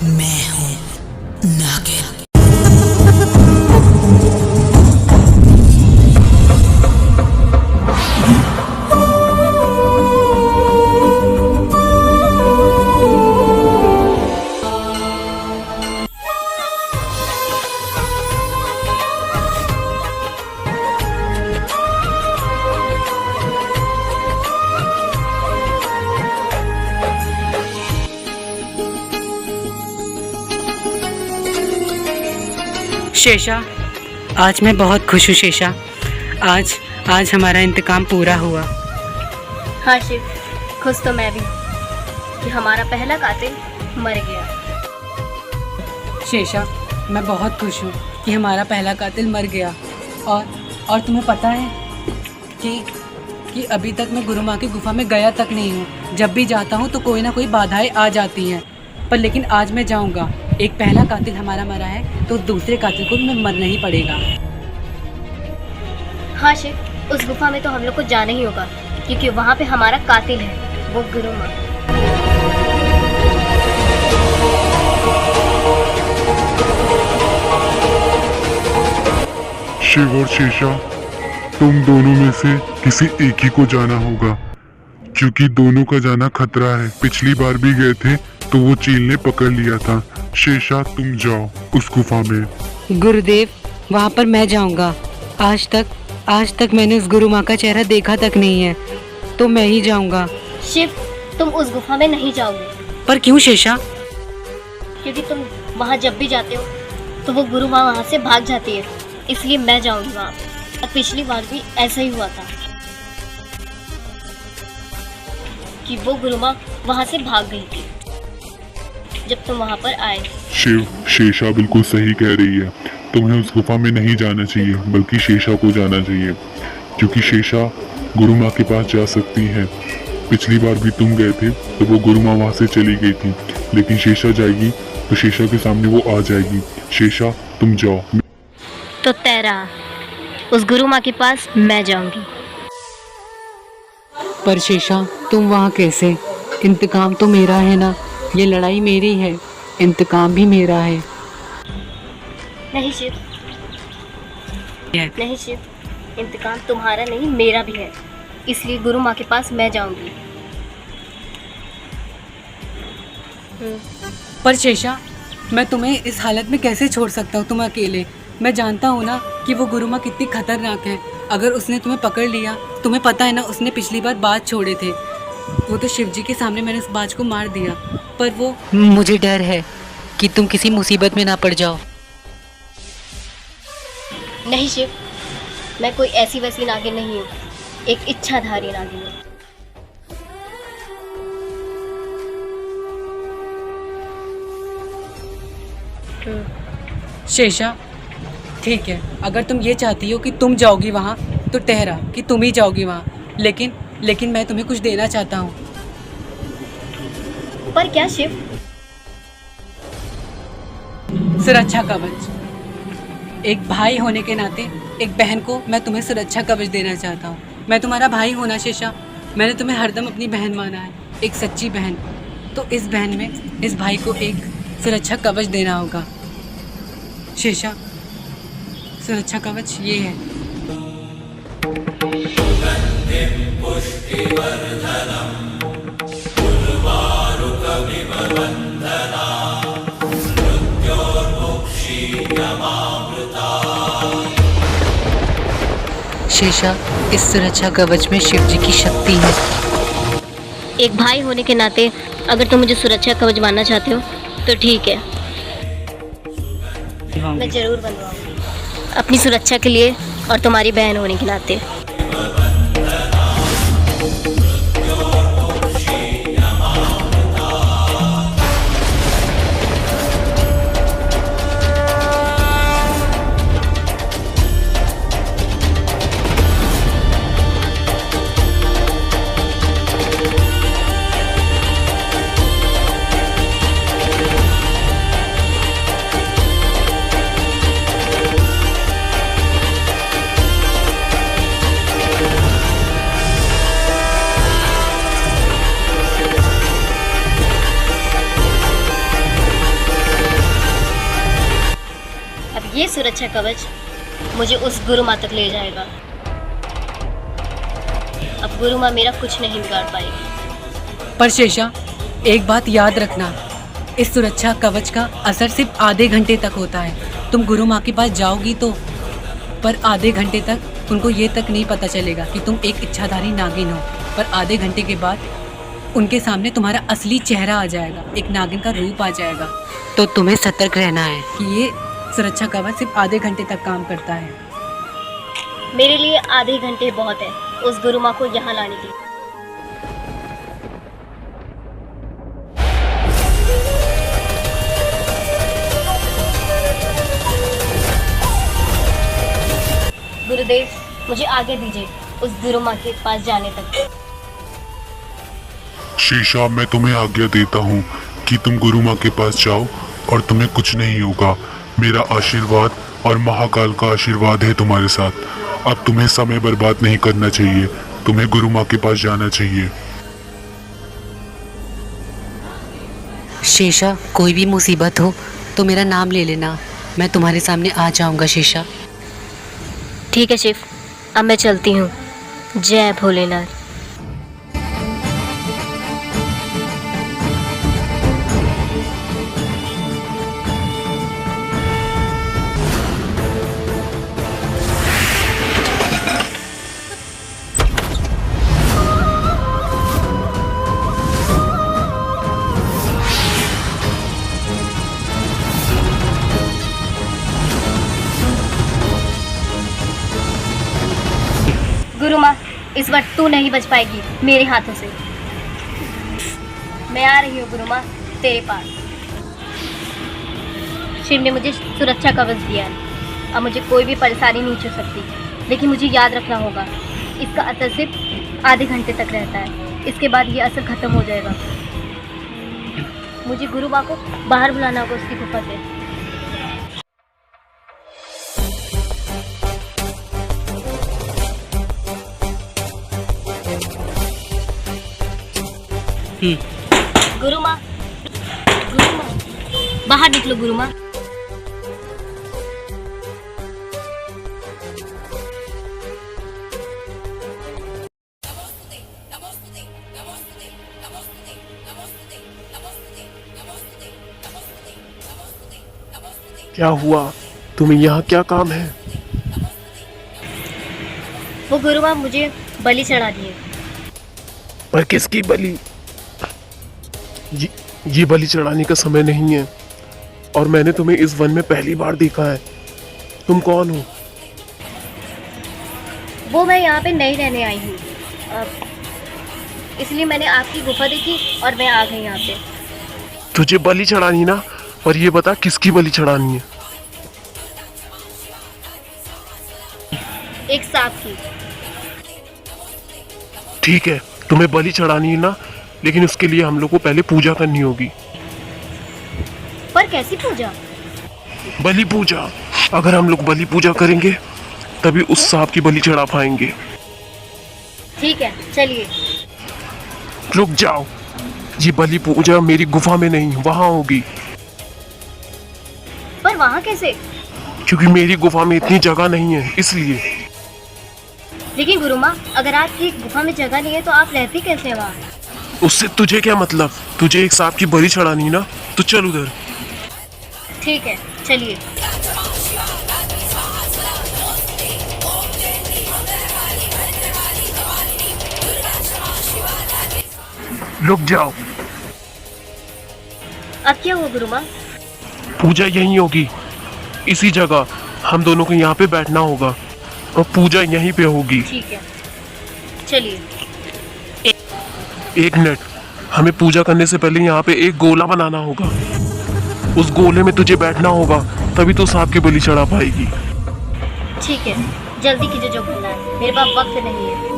मैं हूँ नागिन। शेषा, आज मैं बहुत खुश हूँ शेषा। आज आज हमारा इंतकाम पूरा हुआ। हाँ शिव, खुश तो मैं भी कि हमारा पहला कातिल मर गया। शेषा, मैं बहुत खुश हूँ कि हमारा पहला कातिल मर गया। और तुम्हें पता है कि अभी तक मैं गुरु माँ की गुफा में गया तक नहीं हूँ। जब भी जाता हूँ तो कोई ना कोई बाधाएं आ जाती हैं, पर लेकिन आज मैं जाऊँगा। एक पहला कातिल हमारा मरा है तो दूसरे कातिल को भी मैं मरना ही पड़ेगा। हाँ शिव, उस गुफा में तो हम लोग को जाना ही होगा क्योंकि वहाँ पे हमारा कातिल है, वो गुरु माँ। शिव और शेषा, तुम दोनों में से किसी एक ही को जाना होगा क्योंकि दोनों का जाना खतरा है। पिछली बार भी गए थे तो वो चील ने पकड़ लिया था। शेषा, तुम जाओ उस गुफा में। गुरुदेव, वहाँ पर मैं जाऊँगा। आज तक मैंने उस गुरु माँ का चेहरा देखा तक नहीं है, तो मैं ही जाऊँगा। शिव, तुम उस गुफा में नहीं जाओगे। पर क्यों शेषा? क्योंकि तुम वहाँ जब भी जाते हो तो वो गुरु माँ वहाँ से भाग जाती है, इसलिए मैं जाऊँगी वहाँ। और पिछली बार भी ऐसा ही हुआ था कि वो गुरु माँ वहाँ से भाग गई थी जब तुम वहाँ पर आए। शिव, शेषा बिल्कुल सही कह रही है। तुम्हें उस गुफा में नहीं जाना चाहिए बल्कि शेषा को जाना चाहिए क्योंकि शेषा गुरु माँ के पास जा सकती है। पिछली बार भी तुम गए थे तो वो गुरु माँ वहाँ से चली गई थी, लेकिन शेषा जाएगी तो शेषा के सामने वो आ जाएगी। शेषा, तुम जाओ। तो तेरा उस गुरु माँ के पास मैं जाऊंगी। पर शेषा, तुम वहाँ कैसे? इंतकाम तो मेरा है ना, ये लड़ाई मेरी है, इंतकाम भी मेरा है। नहीं शिव, नहीं शिव, इंतकाम तुम्हारा नहीं मेरा भी है, इसलिए गुरु माँ के पास मैं जाऊंगी। पर शेषा, मैं तुम्हें इस हालत में कैसे छोड़ सकता हूँ, तुम अकेले? मैं जानता हूँ ना कि वो गुरु माँ कितनी खतरनाक है। अगर उसने तुम्हें पकड़ लिया, तुम्हें पता है ना उसने पिछली बार बाज छोड़े थे, वो तो शिव जी के सामने मैंने उस बाज को मार दिया। पर वो, मुझे डर है कि तुम किसी मुसीबत में ना पड़ जाओ। नहीं शिव, मैं कोई ऐसी वैसी नागिन नहीं हूँ, एक इच्छाधारी नागिन हूँ। शेषा, ठीक है, अगर तुम ये चाहती हो कि तुम जाओगी वहाँ तो ठहरा कि तुम ही जाओगी वहाँ, लेकिन मैं तुम्हें कुछ देना चाहता हूँ। पर क्या शिव? सुरक्षा कवच। एक भाई होने के नाते एक बहन को मैं तुम्हें सुरक्षा कवच देना चाहता हूँ। मैं तुम्हारा भाई हूँ ना शेषा, मैंने तुम्हें हरदम अपनी बहन माना है, एक सच्ची बहन। तो इस बहन में इस भाई को एक सुरक्षा कवच देना होगा। शेषा, सुरक्षा कवच ये है। शेषा, इस सुरक्षा कवच में शिव जी की शक्ति है। एक भाई होने के नाते अगर तुम मुझे सुरक्षा कवच मानना चाहते हो तो ठीक है, मैं जरूर बनवाऊंगी अपनी सुरक्षा के लिए और तुम्हारी बहन होने के नाते। ये सुरक्षा कवच मुझे उस गुरु माँ तक ले जाएगा। अब गुरु माँ मेरा कुछ नहीं बिगाड़ पाएगी। पर शेषा, एक बात याद रखना, इस सुरक्षा कवच का असर सिर्फ आधे घंटे तक होता है। तुम गुरु माँ के पास जाओगी तो, पर आधे घंटे तक उनको ये तक नहीं पता चलेगा कि तुम एक इच्छाधारी नागिन हो। पर आधे घंटे के बाद उनके सामने तुम्हारा असली चेहरा आ जाएगा, एक नागिन का रूप आ जाएगा। तो तुम्हें सतर्क रहना है कि ये सुरक्षा कवच सिर्फ आधे घंटे तक काम करता है। मेरे लिए आधे घंटे बहुत है उस गुरु माँ को यहाँ लाने के लिए। गुरुदेव, मुझे आगे दीजिए उस गुरु माँ के पास जाने तक। शेषा, मैं तुम्हें आज्ञा देता हूँ कि तुम गुरु माँ के पास जाओ और तुम्हें कुछ नहीं होगा। मेरा आशीर्वाद और महाकाल का आशीर्वाद है तुम्हारे साथ। अब तुम्हें समय बर्बाद नहीं करना चाहिए, तुम्हें गुरु माँ के पास जाना चाहिए। शेषा, कोई भी मुसीबत हो तो मेरा नाम ले लेना, मैं तुम्हारे सामने आ जाऊंगा शेषा। ठीक है शिव, अब मैं चलती हूँ। जय भोलेनाथ। गुरु माँ, इस बार तू नहीं बच पाएगी मेरे हाथों से। मैं आ रही हूँ गुरु माँ तेरे पास। शिव ने मुझे सुरक्षा कवच दिया है, अब मुझे कोई भी परेशानी नहीं छू सकती। लेकिन मुझे याद रखना होगा, इसका असर सिर्फ आधे घंटे तक रहता है, इसके बाद ये असर खत्म हो जाएगा। मुझे गुरु माँ को बाहर बुलाना होगा उसकी गुफा से। गुरु माँ, बाहर निकलो गुरु माँ। क्या हुआ? तुम्हें यहाँ क्या काम है? वो गुरु माँ मुझे बलि चढ़ा दिए। पर किसकी बलि? ये बलि चढ़ाने का समय नहीं है, और मैंने तुम्हें इस वन में पहली बार देखा है। तुम कौन हो? वो मैं यहाँ पे नहीं रहने आई हूँ, इसलिए मैंने आपकी गुफा देखी और मैं आ गई यहाँ पे। तुझे बलि चढ़ानी ना, पर ये बता किसकी बलि चढ़ानी है? एक सांप की। ठीक है, तुम्हें बलि चढ़ानी है ना, लेकिन उसके लिए हम लोग को पहले पूजा करनी होगी। पर कैसी पूजा? बलि पूजा। अगर हम लोग बलि पूजा करेंगे तभी उस सांप की बलि चढ़ा पाएंगे। ठीक है, चलिए। रुक जाओ, ये बलि पूजा मेरी गुफा में नहीं, वहां होगी। पर वहाँ कैसे? क्योंकि मेरी गुफा में इतनी जगह नहीं है, इसलिए। लेकिन गुरु माँ, अगर आपकी गुफा में जगह नहीं है तो आप रहती कैसे वहाँ? उससे तुझे क्या मतलब? तुझे एक सांप की बलि चढ़ानी ना, तो चल उधर। ठीक है, चलिए। रुक जाओ, अब क्या हुआ गुरु माँ? पूजा यहीं होगी, इसी जगह। हम दोनों को यहाँ पे बैठना होगा और पूजा यहीं पे होगी। ठीक है, चलिए। एक मिनट, हमें पूजा करने से पहले यहाँ पे एक गोला बनाना होगा। उस गोले में तुझे बैठना होगा, तभी तो सांप की बलि चढ़ा पाएगी। ठीक है, जल्दी कीजिए जो करना है, मेरे पास वक्त नहीं है।